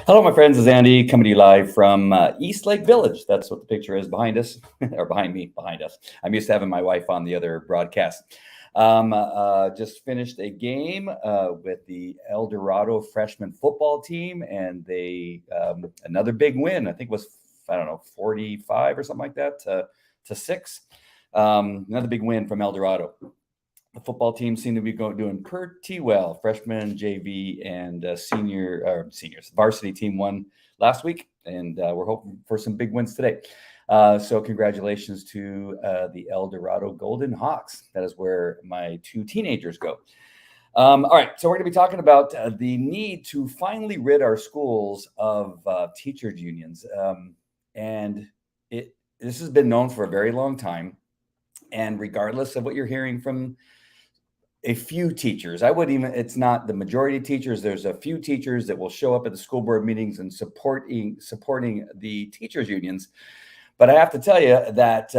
Hello, my friends. It's Andy coming to you live from East Lake Village. That's what the picture is behind us, or behind us. I'm used to having my wife on the other broadcast. Just finished a game with the El Dorado freshman football team, and they another big win. I think it was 45 or something like that to 6. Another big win from El Dorado. The football team seemed to be doing pretty well. Freshman, JV, and seniors. Varsity team won last week, and we're hoping for some big wins today. So congratulations to the El Dorado Golden Hawks. That is where my 2 teenagers go. All right, so we're going to be talking about the need to finally rid our schools of teachers' unions. And this has been known for a very long time. And regardless of what you're hearing from a few teachers, it's not the majority of teachers. There's a few teachers that will show up at the school board meetings and supporting the teachers unions. But I have to tell you that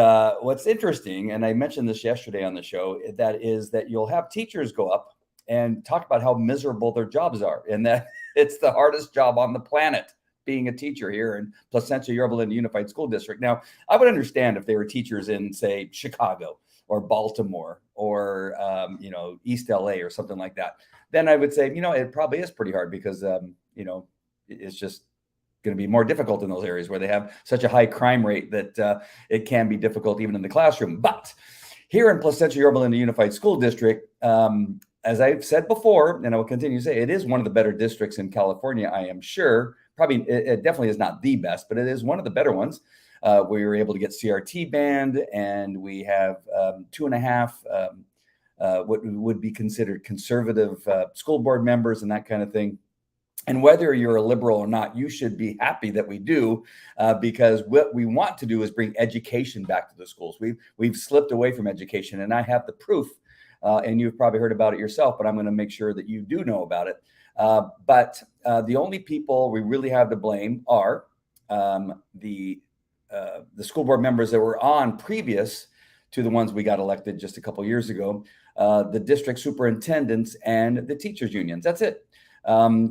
what's interesting, and I mentioned this yesterday on the show, that is that you'll have teachers go up and talk about how miserable their jobs are, and that it's the hardest job on the planet, being a teacher here in Placentia Yorba Linda Unified School District. Now, I would understand if they were teachers in, say, Chicago or Baltimore or, East LA or something like that. Then I would say, it probably is pretty hard because, it's just going to be more difficult in those areas where they have such a high crime rate that it can be difficult even in the classroom. But here in Placentia Yorba Linda Unified School District, as I've said before, and I will continue to say, it is one of the better districts in California, I am sure. Probably, it definitely is not the best, but it is one of the better ones. We were able to get CRT banned, and we have 2.5 what would be considered conservative school board members and that kind of thing. And whether you're a liberal or not, you should be happy that we do, because what we want to do is bring education back to the schools. We've slipped away from education, and I have the proof, and you've probably heard about it yourself, but I'm going to make sure that you do know about it. But the only people we really have to blame are the school board members that were on previous to the ones we got elected just a couple of years ago, the district superintendents and the teachers unions. That's it.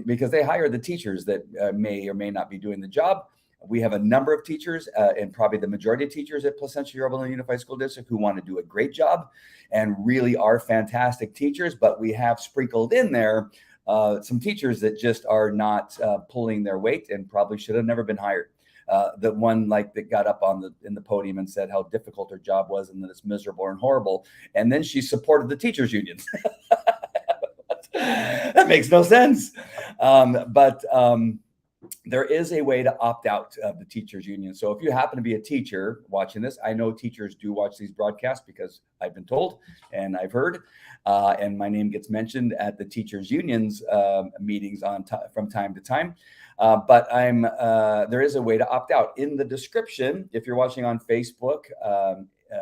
Because they hire the teachers that may or may not be doing the job. We have a number of teachers, and probably the majority of teachers at Placentia Yorba Linda Unified School District, who want to do a great job and really are fantastic teachers. But we have sprinkled in there some teachers that just are not pulling their weight and probably should have never been hired. The one that got up in the podium and said how difficult her job was and that it's miserable and horrible, and then she supported the teachers unions. That makes no sense. But there is a way to opt out of the teachers union. So if you happen to be a teacher watching this, I know teachers do watch these broadcasts because I've been told and I've heard, and my name gets mentioned at the teachers unions meetings from time to time. But there is a way to opt out. In the description, if you're watching on Facebook,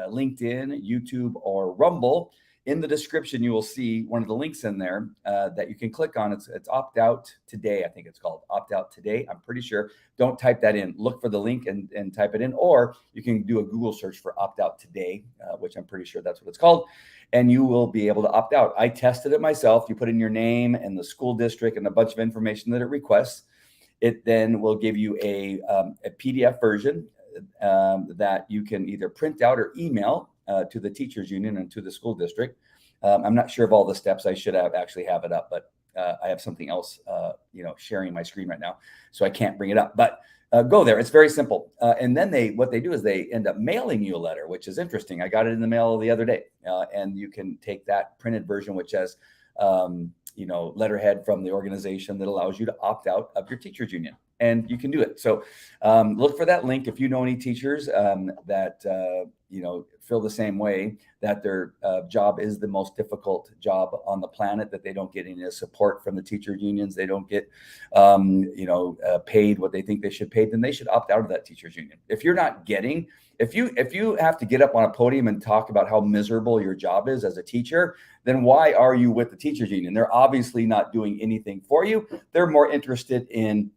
LinkedIn, YouTube, or Rumble, in the description, you will see one of the links in there that you can click on. It's Opt Out Today. I think it's called Opt Out Today. I'm pretty sure. Don't type that in. Look for the link and type it in. Or you can do a Google search for Opt Out Today, which I'm pretty sure that's what it's called. And you will be able to opt out. I tested it myself. You put in your name and the school district and a bunch of information that it requests. It then will give you a PDF version that you can either print out or email to the teachers union and to the school district. I'm not sure of all the steps. I should actually have it up, but I have something else, sharing my screen right now, so I can't bring it up. But go there. It's very simple. And then what they do is they end up mailing you a letter, which is interesting. I got it in the mail the other day, and you can take that printed version, which has letterhead from the organization that allows you to opt out of your teachers union. and you can do it. So look for that link if you know any teachers that feel the same way, that their job is the most difficult job on the planet, that they don't get any support from the teacher unions, they don't get paid what they think they should pay, then they should opt out of that teachers union. If you're not getting, if you have to get up on a podium and talk about how miserable your job is as a teacher, then why are you with the teachers union? They're obviously not doing anything for you. They're more interested in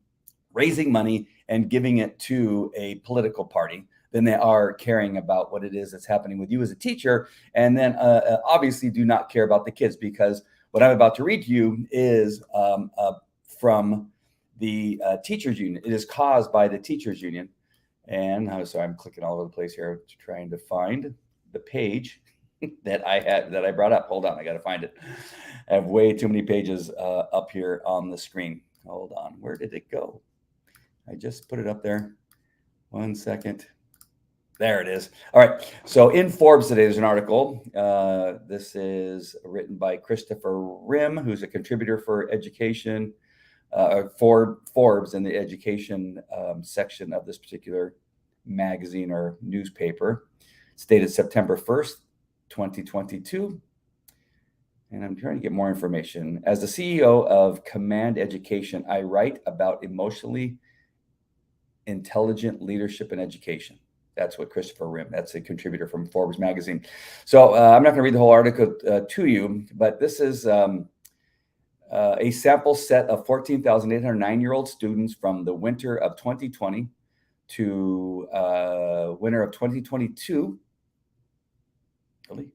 raising money and giving it to a political party than they are caring about what it is that's happening with you as a teacher. And then obviously do not care about the kids, because what I'm about to read to you is from the teachers union. It is caused by the teachers union. And I'm clicking all over the place here, trying to find the page that I brought up. Hold on, I got to find it. I have way too many pages up here on the screen. Hold on, where did it go? I just put it up there. 1 second. There it is. All right. So in Forbes today, there's an article. This is written by Christopher Rim, who's a contributor for education, for Forbes in the education section of this particular magazine or newspaper. It's dated September 1st, 2022. And I'm trying to get more information. As the CEO of Command Education, I write about emotionally intelligent leadership in education. That's what Christopher Rim, that's a contributor from Forbes magazine. So I'm not going to read the whole article to you, but this is a sample set of 14,809-year-old students from the winter of 2020 to winter of 2022. Really?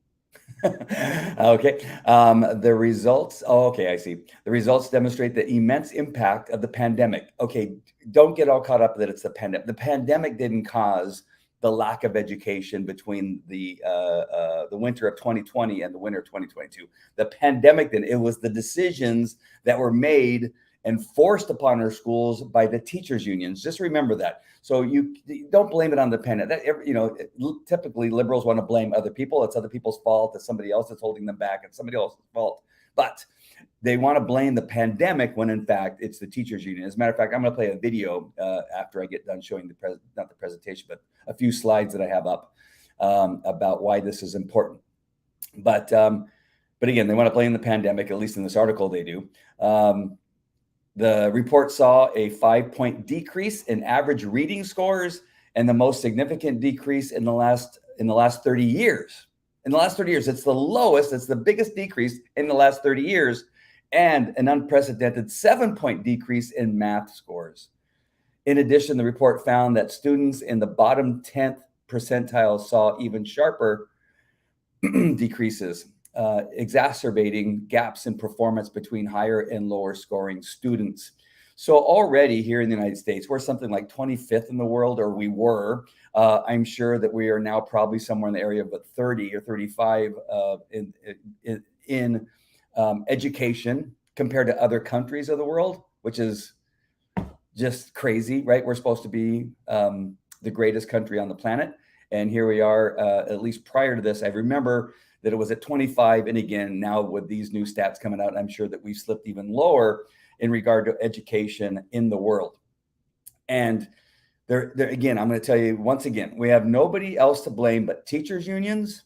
Okay. The results. Oh, okay. I see. The results demonstrate the immense impact of the pandemic. Okay. Don't get all caught up that it's the pandemic. The pandemic didn't cause the lack of education between the winter of 2020 and the winter of 2022. The pandemic, then, it was the decisions that were made and forced upon our schools by the teachers unions. Just remember that. So you don't blame it on the pandemic. Typically liberals want to blame other people. It's other people's fault. It's somebody else that's holding them back. It's somebody else's fault. But they want to blame the pandemic when in fact it's the teachers union. As a matter of fact, I'm going to play a video after I get done showing not the presentation, but a few slides that I have up about why this is important. But again, they want to blame the pandemic, at least in this article they do. The report saw a 5-point decrease in average reading scores, and the most significant decrease in the last 30 years. In the last 30 years, it's the lowest, it's the biggest decrease in the last 30 years, and an unprecedented 7-point decrease in math scores. In addition, the report found that students in the bottom 10th percentile saw even sharper decreases, exacerbating gaps in performance between higher and lower scoring students. So already here in the United States, we're something like 25th in the world, or we were. I'm sure that we are now probably somewhere in the area of 30 or 35 in education compared to other countries of the world, which is just crazy, right? We're supposed to be the greatest country on the planet. And here we are, at least prior to this, I remember that it was at 25. And again, now with these new stats coming out, I'm sure that we've slipped even lower in regard to education in the world. And there again, I'm going to tell you once again, we have nobody else to blame but teachers unions,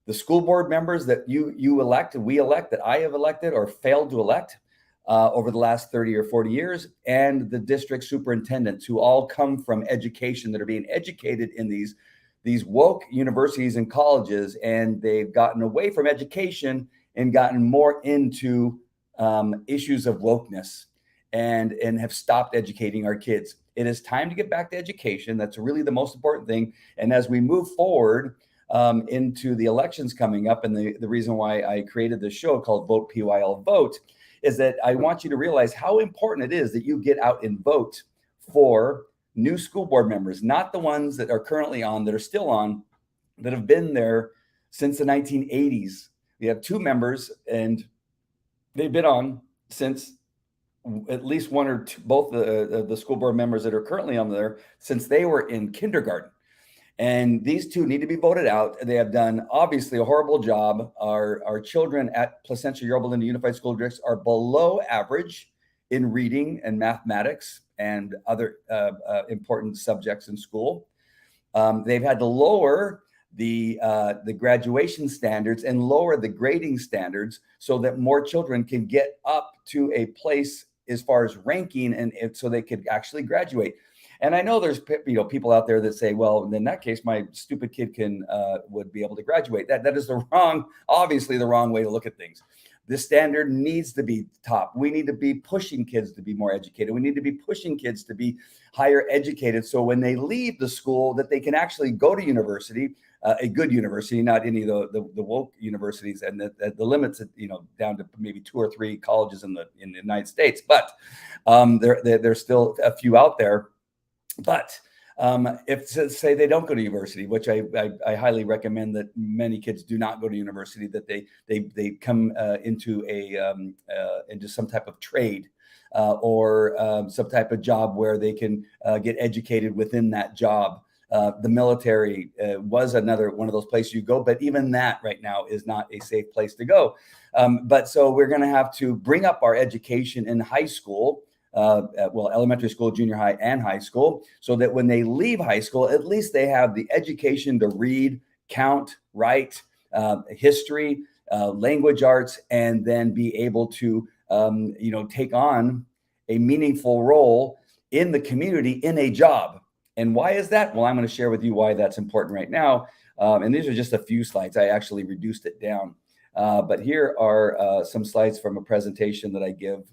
the school board members that you elected, we elect, that I have elected or failed to elect over the last 30 or 40 years, and the district superintendents who all come from education, that are being educated in these woke universities and colleges, and they've gotten away from education and gotten more into issues of wokeness and have stopped educating our kids. It is time to get back to education. That's really the most important thing. And as we move forward into the elections coming up, and the reason why I created this show called Vote PYL Vote is that I want you to realize how important it is that you get out and vote for new school board members, not the ones that are currently on, that are still on, that have been there since the 1980s. We have 2 members, and they've been on since at least one or two, both the school board members that are currently on there, since they were in kindergarten. And these 2 need to be voted out. They have done obviously a horrible job. Our children at Placentia Yorba Linda Unified School Districts are below average in reading and mathematics and other important subjects in school. They've had to lower the graduation standards and lower the grading standards so that more children can get up to a place as far as ranking and so they could actually graduate. And I know there's people out there that say, well, in that case, my stupid kid would be able to graduate. That is obviously the wrong way to look at things. The standard needs to be top. We need to be pushing kids to be more educated. We need to be pushing kids to be higher educated. So when they leave the school, that they can actually go to university, a good university, not any of the woke universities and the limits, down to maybe 2 or 3 colleges in the United States. But there's still a few out there. But if say they don't go to university, which I highly recommend that many kids do not go to university, that they come into some type of trade or some type of job where they can get educated within that job. The military was another one of those places you go, but even that right now is not a safe place to go. But so we're going to have to bring up our education in high school. Elementary school, junior high, and high school, so that when they leave high school, at least they have the education to read, count, write, history, language arts, and then be able to, take on a meaningful role in the community in a job. And why is that? Well, I'm going to share with you why that's important right now. And these are just a few slides. I actually reduced it down. But here are some slides from a presentation that I give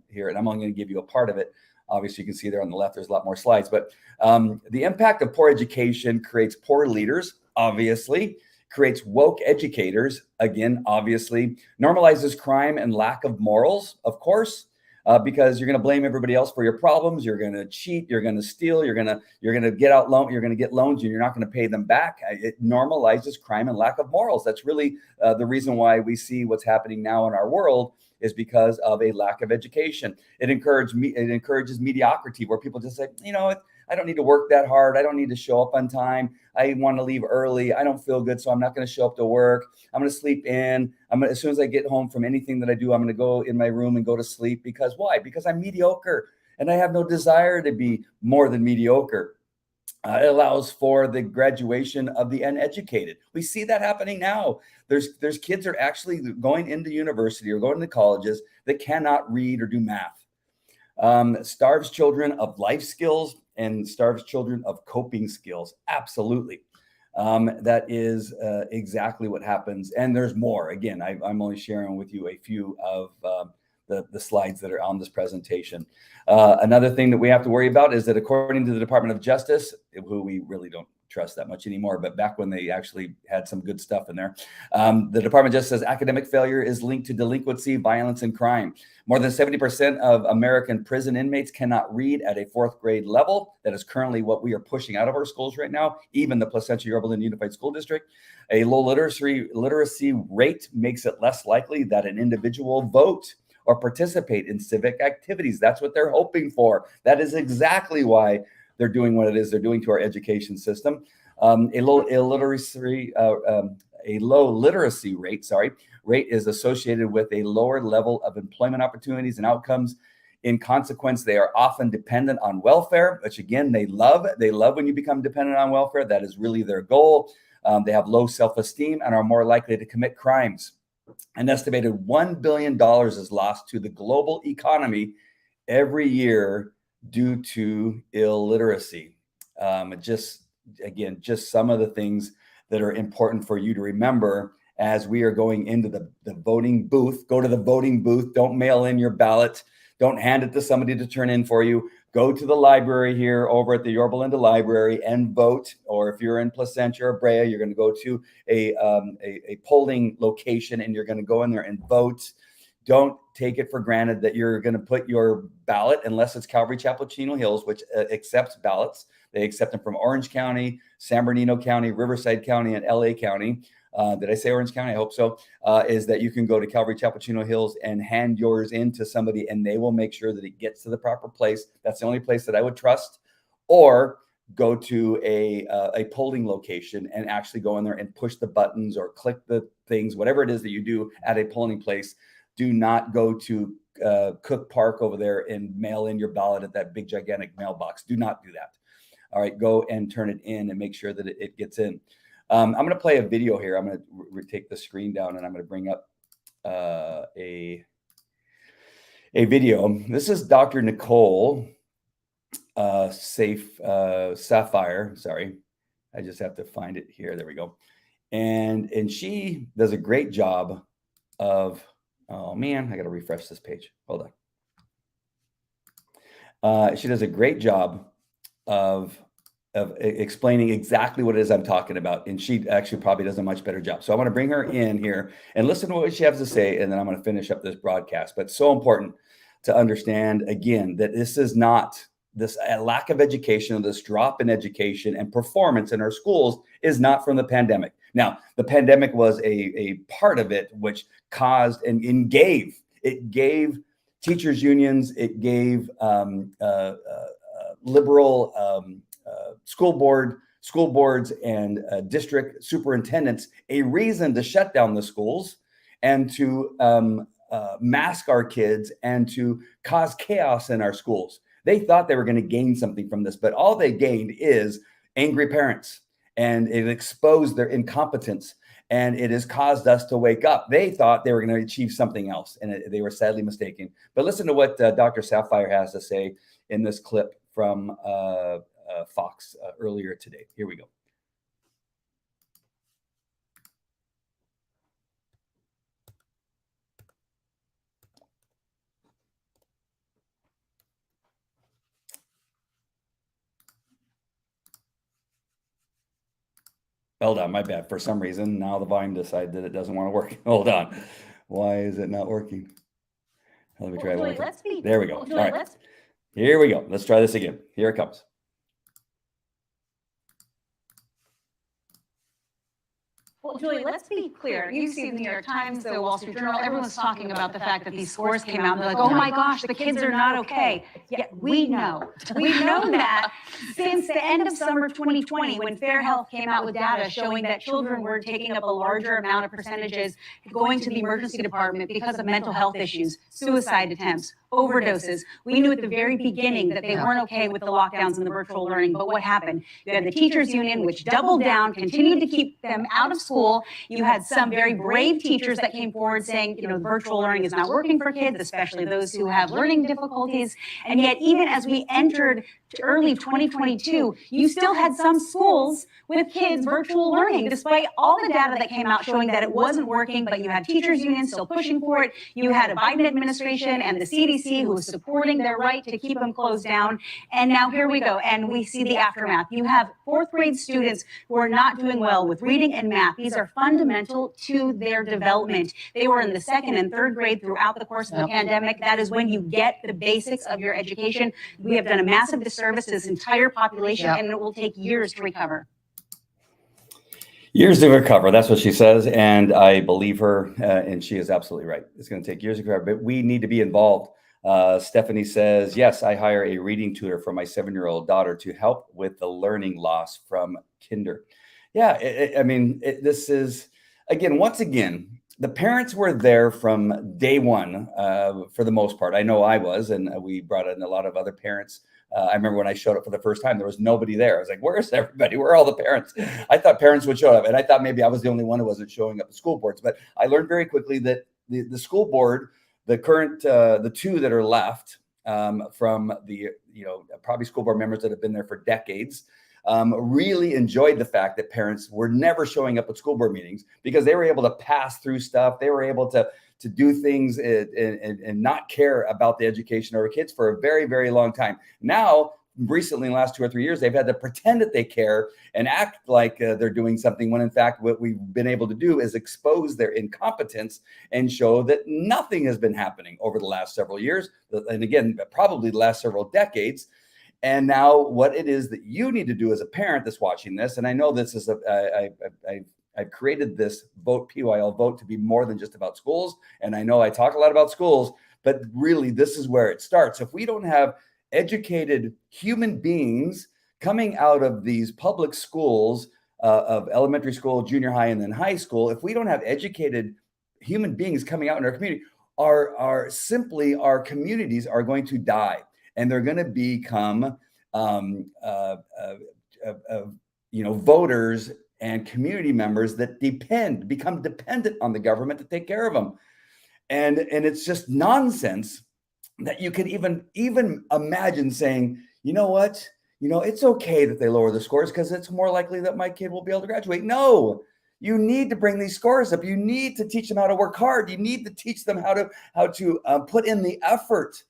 here, and I'm only going to give you a part of it. Obviously, you can see there on the left, there's a lot more slides. But the impact of poor education creates poor leaders, obviously, creates woke educators, again, obviously, normalizes crime and lack of morals, of course, because you're going to blame everybody else for your problems. You're going to cheat. You're going to steal. You're going to get out loan. You're going to get loans, and you're not going to pay them back. It normalizes crime and lack of morals. That's really the reason why we see what's happening now in our world is because of a lack of education. It encourages mediocrity, where people just say, I don't need to work that hard. I don't need to show up on time. I want to leave early. I don't feel good, so I'm not going to show up to work. I'm going to sleep in. As soon as I get home from anything that I do, I'm going to go in my room and go to sleep. Because why? Because I'm mediocre, and I have no desire to be more than mediocre. It allows for the graduation of the uneducated. We see that happening now. There's kids that are actually going into university or going to colleges that cannot read or do math. Starves children of life skills and starves children of coping skills. Absolutely. That is exactly what happens. And there's more. Again, I'm only sharing with you a few of the slides that are on this presentation. Another thing that we have to worry about is that according to the Department of Justice, who we really don't trust that much anymore, but back when they actually had some good stuff in there, the Department of Justice says academic failure is linked to delinquency, violence, and crime. More than 70% of American prison inmates cannot read at a 4th grade level. That is currently what we are pushing out of our schools right now, even the Placentia Yorba Linda Unified School District. A low literacy rate makes it less likely that an individual vote or participate in civic activities. That's what they're hoping for. That is exactly why they're doing what it is they're doing to our education system. A low literacy rate is associated with a lower level of employment opportunities and outcomes. In consequence, they are often dependent on welfare, which again, they love. They love when you become dependent on welfare. That is really their goal. They have low self-esteem and are more likely to commit crimes. An estimated $1 billion is lost to the global economy every year due to illiteracy. Just some of the things that are important for you to remember as we are going into the voting booth. Go to the voting booth. Don't mail in your ballot. Don't hand it to somebody to turn in for you. Go to the library here over at the Yorba Linda Library and vote. Or if you're in Placentia or Brea, you're going to go to a polling location and you're going to go in there and vote. Don't take it for granted that you're going to put your ballot, unless it's Calvary Chapel Chino Hills, which accepts ballots. They accept them from Orange County, San Bernardino County, Riverside County, and LA County. Did I say Orange County? I hope so. Is that you can go to Calvary Chapel Chino Hills and hand yours in to somebody, and they will make sure that it gets to the proper place. That's the only place that I would trust. Or go to a polling location and actually go in there and push the buttons or click the things, whatever it is that you do at a polling place. Do not go to Cook Park over there and mail in your ballot at that big gigantic mailbox. Do not do that. All right, go and turn it in and make sure that it gets in. I'm going to play a video here. I'm going to take the screen down and I'm going to bring up a video. This is Dr. Nicole Sapphire. Sorry, I just have to find it here. There we go. And she does a great job of, oh man, I got to refresh this page. Hold on. She does a great job of explaining exactly what it is I'm talking about. And she actually probably does a much better job. So I want to bring her in here and listen to what she has to say. And then I'm going to finish up this broadcast. But it's so important to understand, again, that this is not this lack of education, this drop in education and performance in our schools is not from the pandemic. Now, the pandemic was a part of it, which caused and gave teachers unions, it gave liberal school boards and district superintendents a reason to shut down the schools and to mask our kids and to cause chaos in our schools. They thought they were going to gain something from this, but all they gained is angry parents, and it exposed their incompetence, and it has caused us to wake up. They thought they were going to achieve something else, and they were sadly mistaken. But listen to what Dr. Sapphire has to say in this clip from Fox earlier today. Here we go. Hold on, my bad. For some reason, now the volume decided that it doesn't want to work. Hold on. Why is it not working? Let me try it one more time. There we go. All right. Here we go. Let's try this again. Here it comes. Well, Julie, let's be clear. You see the New York Times, the Wall Street Journal, everyone's talking about the fact that these scores came out and they're like, oh my gosh, the kids are not okay. Yeah, we know. We've known that since the end of summer 2020 when Fair Health came out with data showing that children were taking up a larger amount of percentages going to the emergency department because of mental health issues, suicide attempts, overdoses. We knew at the very beginning that they weren't okay with the lockdowns and the virtual learning, but what happened? You had the teachers union, which doubled down, continued to keep them out of school. You had some very brave teachers that came forward saying, you know, virtual learning is not working for kids, especially those who have learning difficulties. And yet, even as we entered to early 2022, you still had some schools with kids virtual learning, despite all the data that came out showing that it wasn't working, but you had teachers unions still pushing for it. You had a Biden administration and the CDC who was supporting their right to keep them closed down. And now here we go, and we see the aftermath. You have fourth grade students who are not doing well with reading and math. These are fundamental to their development. They were in the second and third grade throughout the course of the pandemic. That is when you get the basics of your education. We have done a massive disservice to this entire population, and it will take years to recover. Years to recover. That's what she says. And I believe her. And she is absolutely right. It's going to take years to recover, but we need to be involved. Stephanie says, yes, I hire a reading tutor for my 7-year-old daughter to help with the learning loss from kinder. Yeah. This is, once again, the parents were there from day one for the most part. I know I was, and we brought in a lot of other parents. I remember when I showed up for the first time, there was nobody there. I was like, where's everybody? Where are all the parents? I thought parents would show up, and I thought maybe I was the only one who wasn't showing up at school boards. But I learned very quickly that the school board, the current, the two that are left from the, probably school board members that have been there for decades, really enjoyed the fact that parents were never showing up at school board meetings because they were able to pass through stuff. They were able to do things and not care about the education of our kids for a very, very long time. Now, recently, in the last 2 or 3 years, they've had to pretend that they care and act like they're doing something when in fact what we've been able to do is expose their incompetence and show that nothing has been happening over the last several years. And again, probably the last several decades. And now what it is that you need to do as a parent that's watching this, and I know this is I've created this vote, PYL vote, to be more than just about schools. And I know I talk a lot about schools, but really this is where it starts. If we don't have educated human beings coming out of these public schools of elementary school, junior high, and then high school, if we don't have educated human beings coming out in our community, are simply our communities are going to die, and they're going to become voters and community members that become dependent on the government to take care of them. And it's just nonsense that you can even imagine saying, you know what, it's okay that they lower the scores because it's more likely that my kid will be able to graduate. No, you need to bring these scores up. You need to teach them how to work hard. You need to teach them how to put in the effort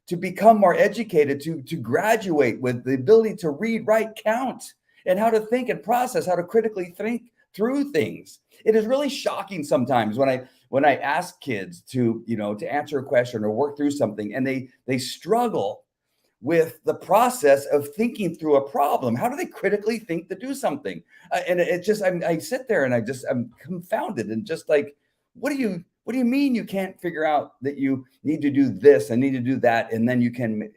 to become more educated, to graduate with the ability to read, write, count, and how to think and process, how to critically think through things. It is really shocking sometimes when I ask kids to answer a question or work through something, and they struggle with the process of thinking through a problem. How do they critically think to do something? And it just, I sit there and I'm confounded and just like, what do you mean you can't figure out that you need to do this and need to do that, and then you can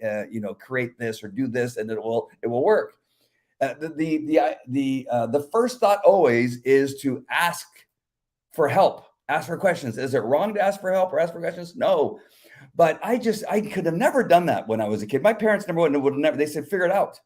create this or do this and it will work? The first thought always is to ask for help, ask for questions. Is it wrong to ask for help or ask for questions? No. But I could have never done that when I was a kid. My parents would never, they said, figure it out.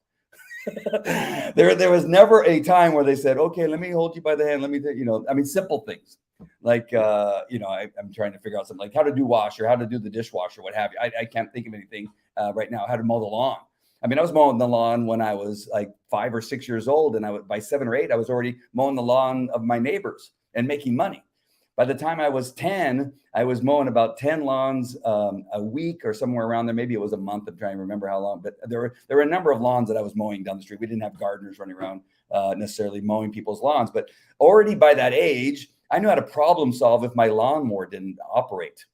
There was never a time where they said, okay, let me hold you by the hand. Let me, simple things like, I'm trying to figure out something like how to do wash or how to do the dishwasher, what have you. I can't think of anything right now, how to mow the lawn. I mean, I was mowing the lawn when I was like 5 or 6 years old. And by 7 or 8, I was already mowing the lawn of my neighbors and making money. By the time I was 10, I was mowing about 10 lawns a week or somewhere around there. Maybe it was a month. I'm trying to remember how long, but there were a number of lawns that I was mowing down the street. We didn't have gardeners running around necessarily mowing people's lawns, but already by that age, I knew how to problem solve if my lawnmower didn't operate,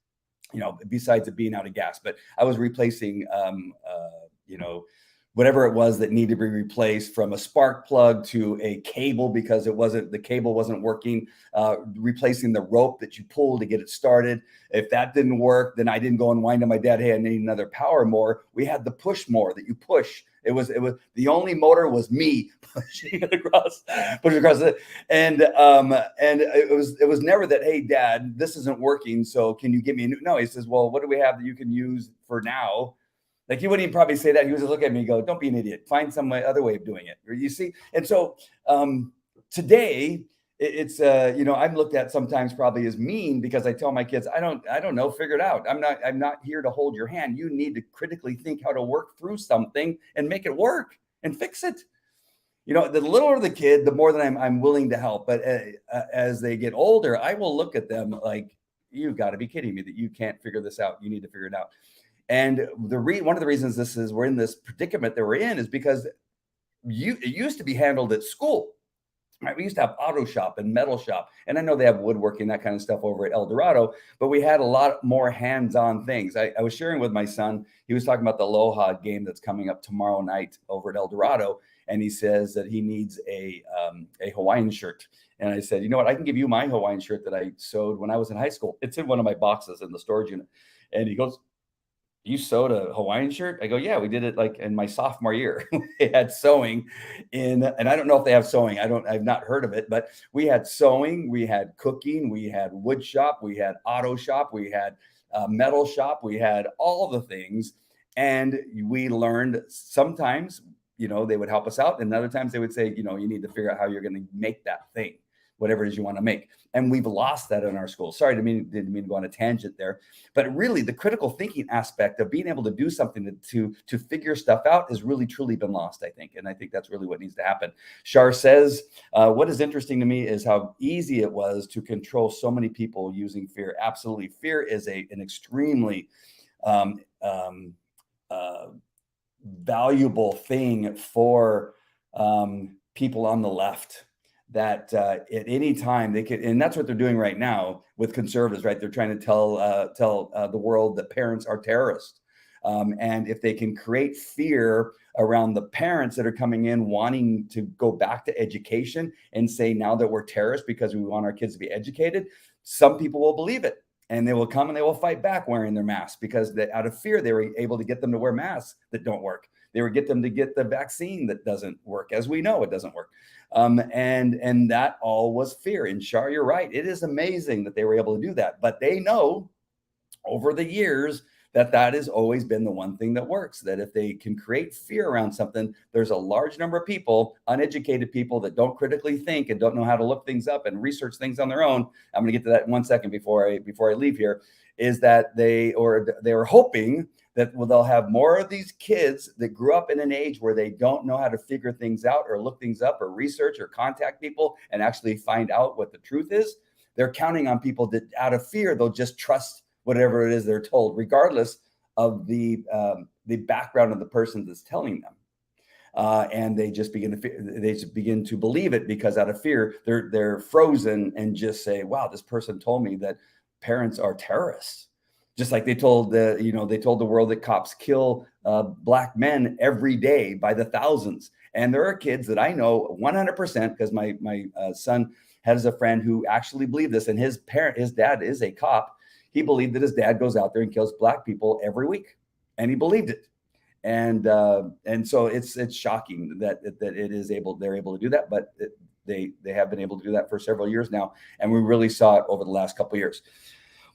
besides it being out of gas. But I was replacing, whatever it was that needed to be replaced, from a spark plug to a cable because the cable wasn't working, replacing the rope that you pull to get it started. If that didn't work, then I didn't go and whine to my dad, hey, I need another power mower. We had the push mower that you push. It was the only motor was me pushing across it. And it was never that, hey, Dad, this isn't working, so can you give me a new? No, he says, well, what do we have that you can use for now? Like, he wouldn't even probably say that. He would just look at me and go, don't be an idiot. Find some other way of doing it. You see? And so today, it's, I'm looked at sometimes probably as mean because I tell my kids, I don't know, figure it out. I'm not here to hold your hand. You need to critically think how to work through something and make it work and fix it. The littler the kid, the more that I'm willing to help. But as they get older, I will look at them like, you've got to be kidding me that you can't figure this out. You need to figure it out. And one of the reasons we're in this predicament that we're in is because it used to be handled at school, right? We used to have auto shop and metal shop, and I know they have woodworking, that kind of stuff over at El Dorado, but we had a lot more hands-on things. I was sharing with my son, he was talking about the Aloha game that's coming up tomorrow night over at El Dorado, and he says that he needs a Hawaiian shirt. And I said, you know what, I can give you my Hawaiian shirt that I sewed when I was in high school. It's in one of my boxes in the storage unit. And he goes, you sewed a Hawaiian shirt? I go, yeah, we did it like in my sophomore year. We had sewing and I don't know if they have sewing. I've not heard of it, but we had sewing, we had cooking, we had wood shop, we had auto shop, we had metal shop, we had all the things. And we learned sometimes, they would help us out. And other times they would say, you need to figure out how you're going to make that thing, whatever it is you want to make. And we've lost that in our school. Sorry, didn't mean to go on a tangent there. But really, the critical thinking aspect of being able to do something to figure stuff out has really, truly been lost, I think. And I think that's really what needs to happen. Shar says, what is interesting to me is how easy it was to control so many people using fear. Absolutely. Fear is an extremely valuable thing for people on the left. That at any time they could, and that's what they're doing right now with conservatives, right? They're trying to tell the world that parents are terrorists. And if they can create fear around the parents that are coming in wanting to go back to education and say now that we're terrorists because we want our kids to be educated, some people will believe it. And they will come and they will fight back wearing their masks because out of fear, they were able to get them to wear masks that don't work. They would get them to get the vaccine that doesn't work. As we know, it doesn't work. And that all was fear. And Shar, you're right. It is amazing that they were able to do that. But they know over the years that has always been the one thing that works, that if they can create fear around something, there's a large number of people, uneducated people that don't critically think and don't know how to look things up and research things on their own. I'm going to get to that in 1 second before I leave here, is that they are hoping that they'll have more of these kids that grew up in an age where they don't know how to figure things out or look things up or research or contact people and actually find out what the truth is. They're counting on people that out of fear, they'll just trust whatever it is they're told, regardless of the background of the person that's telling them. And they just begin to believe it because out of fear, they're frozen and just say, wow, this person told me that parents are terrorists. Just like they told the world that cops kill Black men every day by the thousands. And there are kids that I know 100%, because my son has a friend who actually believed this, and his dad is a cop. He believed that his dad goes out there and kills Black people every week, and he believed it. And so it's shocking that they're able to do that, but they have been able to do that for several years now, and we really saw it over the last couple of years.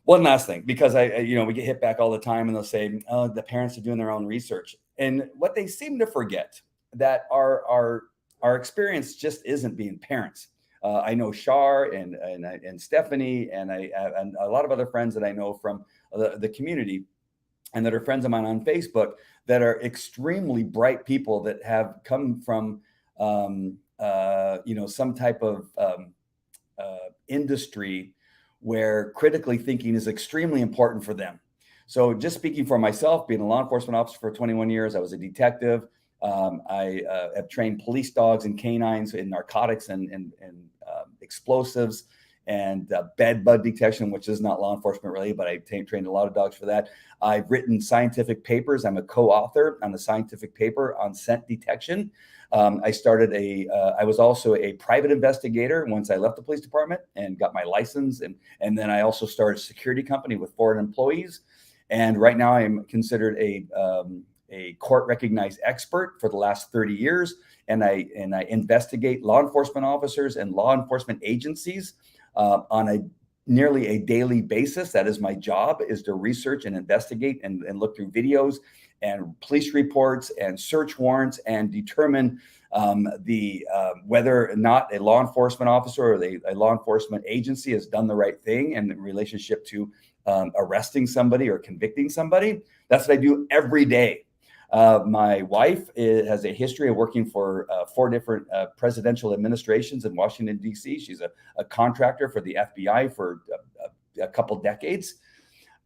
One last thing, because we get hit back all the time, and they'll say, "Oh, the parents are doing their own research," and what they seem to forget that our experience just isn't being parents. I know Shar and Stephanie and a lot of other friends that I know from the community and that are friends of mine on Facebook that are extremely bright people that have come from some type of industry where critically thinking is extremely important for them. So just speaking for myself, being a law enforcement officer for 21 years, I was a detective. I have trained police dogs and canines in narcotics and explosives and bed bug detection, which is not law enforcement related, but I trained a lot of dogs for that. I've written scientific papers. I'm a co-author on a scientific paper on scent detection. I was also a private investigator once I left the police department and got my license. And then I also started a security company with 4 employees. And right now I am considered a court recognized expert for the last 30 years. And I investigate law enforcement officers and law enforcement agencies on nearly a daily basis. That is my job, is to research and investigate and look through videos and police reports and search warrants and determine whether or not a law enforcement officer or a law enforcement agency has done the right thing in relationship to arresting somebody or convicting somebody. That's what I do every day. My wife has a history of working for 4 different presidential administrations in Washington, D.C. She's a contractor for the FBI for a couple decades.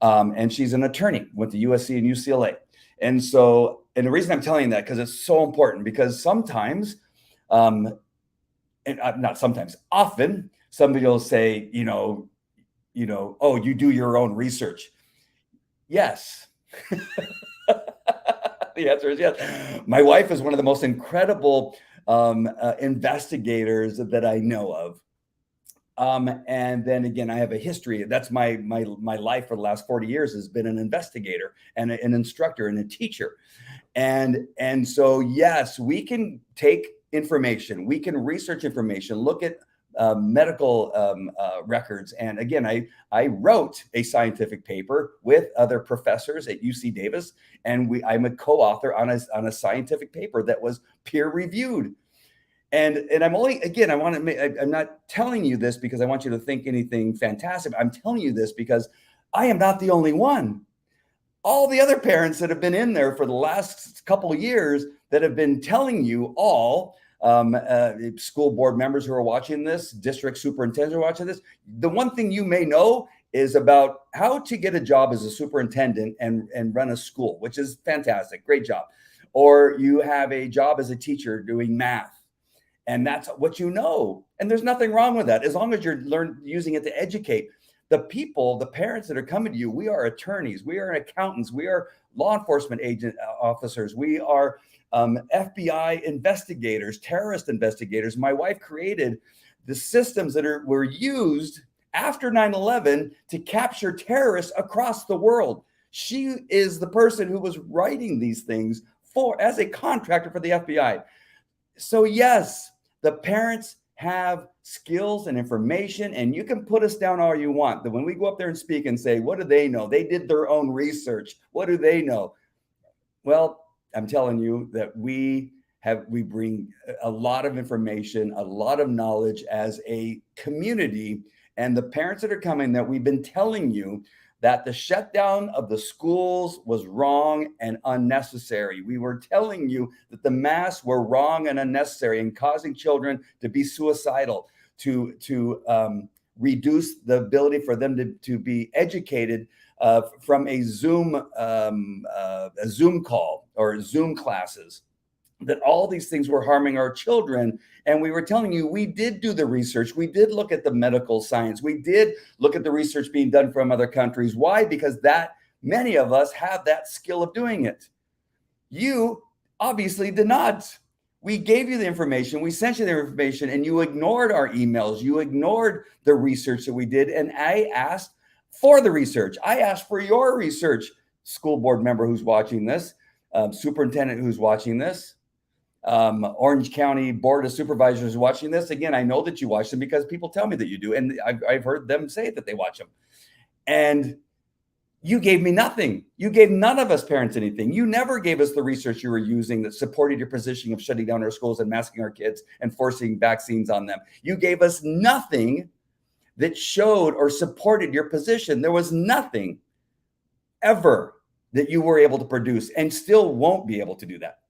And she's an attorney, went to USC and UCLA. And the reason I'm telling you that, because it's so important, because sometimes, often, somebody will say, oh, you do your own research. Yes. The answer is yes. My wife is one of the most incredible investigators that I know of. And then again, I have a history. That's my life for the last 40 years has been an investigator and an instructor and a teacher. And so, yes, we can take information, we can research information, look at medical records. And again, I wrote a scientific paper with other professors at UC Davis, and I'm a co-author on a scientific paper that was peer reviewed. And I'm I'm not telling you this because I want you to think anything fantastic. I'm telling you this because I am not the only one. All the other parents that have been in there for the last couple of years that have been telling you all, school board members who are watching this, district superintendents who are watching this, the one thing you may know is about how to get a job as a superintendent and run a school, which is fantastic. Great job. Or you have a job as a teacher doing math. And that's what you know. And there's nothing wrong with that, as long as you're using it to educate. The people, the parents that are coming to you, we are attorneys, we are accountants, we are law enforcement officers, we are FBI investigators, terrorist investigators. My wife created the systems that were used after 9/11 to capture terrorists across the world. She is the person who was writing these things as a contractor for the FBI. So yes, the parents have skills and information, and you can put us down all you want. That when we go up there and speak and say, what do they know? They did their own research. What do they know? Well, I'm telling you that we bring a lot of information, a lot of knowledge as a community. And the parents that are coming, that we've been telling you that the shutdown of the schools was wrong and unnecessary. We were telling you that the masks were wrong and unnecessary and causing children to be suicidal, to reduce the ability for them to be educated from a Zoom call or Zoom classes, that all these things were harming our children. And we were telling you, we did do the research. We did look at the medical science. We did look at the research being done from other countries. Why? Because many of us have that skill of doing it. You obviously did not. We gave you the information. We sent you the information, and you ignored our emails. You ignored the research that we did. And I asked for the research. I asked for your research, school board member who's watching this, superintendent who's watching this, Orange County Board of Supervisors watching this. Again, I know that you watch them because people tell me that you do. And I've heard them say that they watch them. And you gave me nothing. You gave none of us parents anything. You never gave us the research you were using that supported your position of shutting down our schools and masking our kids and forcing vaccines on them. You gave us nothing that showed or supported your position. There was nothing ever that you were able to produce, and still won't be able to do that.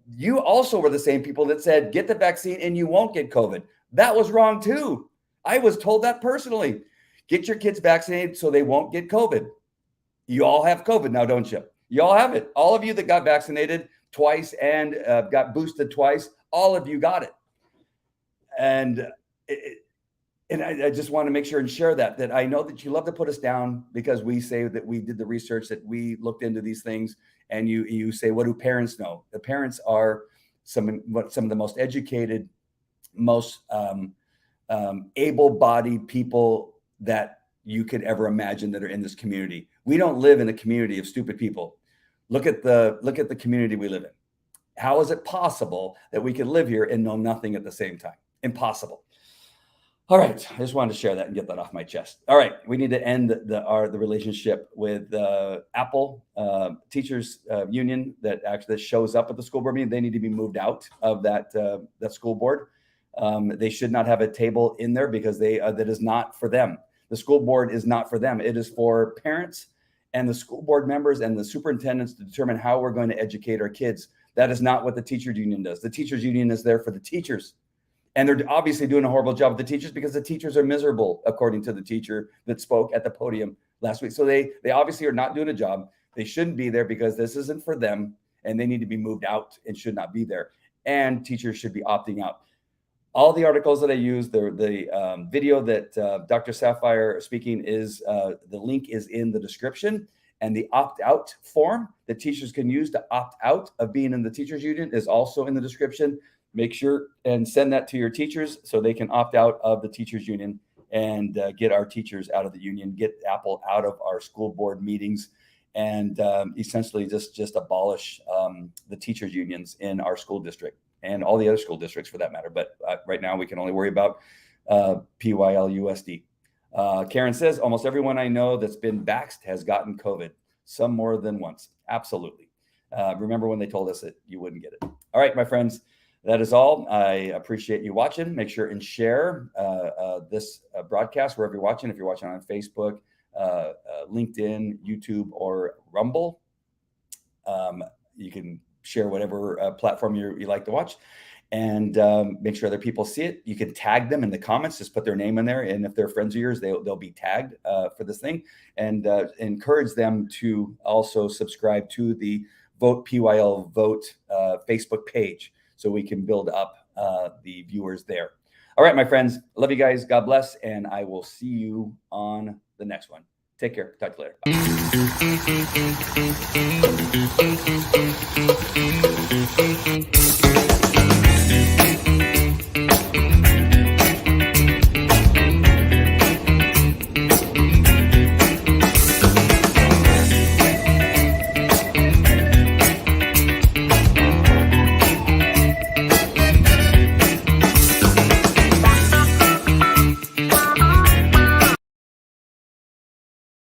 You also were the same people that said, get the vaccine and you won't get COVID. That was wrong too. I was told that personally. Get your kids vaccinated so they won't get COVID. You all have COVID now, don't you? You all have it. All of you that got vaccinated twice and got boosted twice, all of you got it. And I just want to make sure and share that I know that you love to put us down because we say that we did the research, that we looked into these things, and you say, what do parents know? The parents are some of the most educated, most able-bodied people that you could ever imagine that are in this community. We don't live in a community of stupid people. Look at the community we live in. How is it possible that we could live here and know nothing at the same time? Impossible. All right, I just wanted to share that and get that off my chest. All right, we need to end the relationship with Apple Teachers Union that actually shows up at the school board meeting. They need to be moved out of that school board. They should not have a table in there because that is not for them. The school board is not for them. It is for parents and the school board members and the superintendents to determine how we're going to educate our kids. That is not what the teachers union does. The teachers union is there for the teachers. And they're obviously doing a horrible job with the teachers because the teachers are miserable, according to the teacher that spoke at the podium last week. So they obviously are not doing a job. They shouldn't be there because this isn't for them, and they need to be moved out and should not be there. And teachers should be opting out. All the articles that I use, the video that Dr. Sapphire speaking is, the link is in the description, and the opt-out form that teachers can use to opt out of being in the teachers union is also in the description. Make sure and send that to your teachers so they can opt out of the teachers union and get our teachers out of the union, get Apple out of our school board meetings, and essentially just abolish the teachers unions in our school district and all the other school districts for that matter. But right now we can only worry about PYLUSD. Karen says, almost everyone I know that's been vaxxed has gotten COVID, some more than once. Absolutely. Remember when they told us that you wouldn't get it. All right, my friends. That is all. I appreciate you watching. Make sure and share this broadcast wherever you're watching. If you're watching on Facebook, LinkedIn, YouTube, or Rumble, you can share whatever platform you like to watch, and make sure other people see it. You can tag them in the comments. Just put their name in there, and if they're friends of yours, they'll be tagged for this thing. And encourage them to also subscribe to the Vote PYL Vote Facebook page, so we can build up the viewers there. All right, my friends, love you guys. God bless. And I will see you on the next one. Take care. Talk to you later. Bye.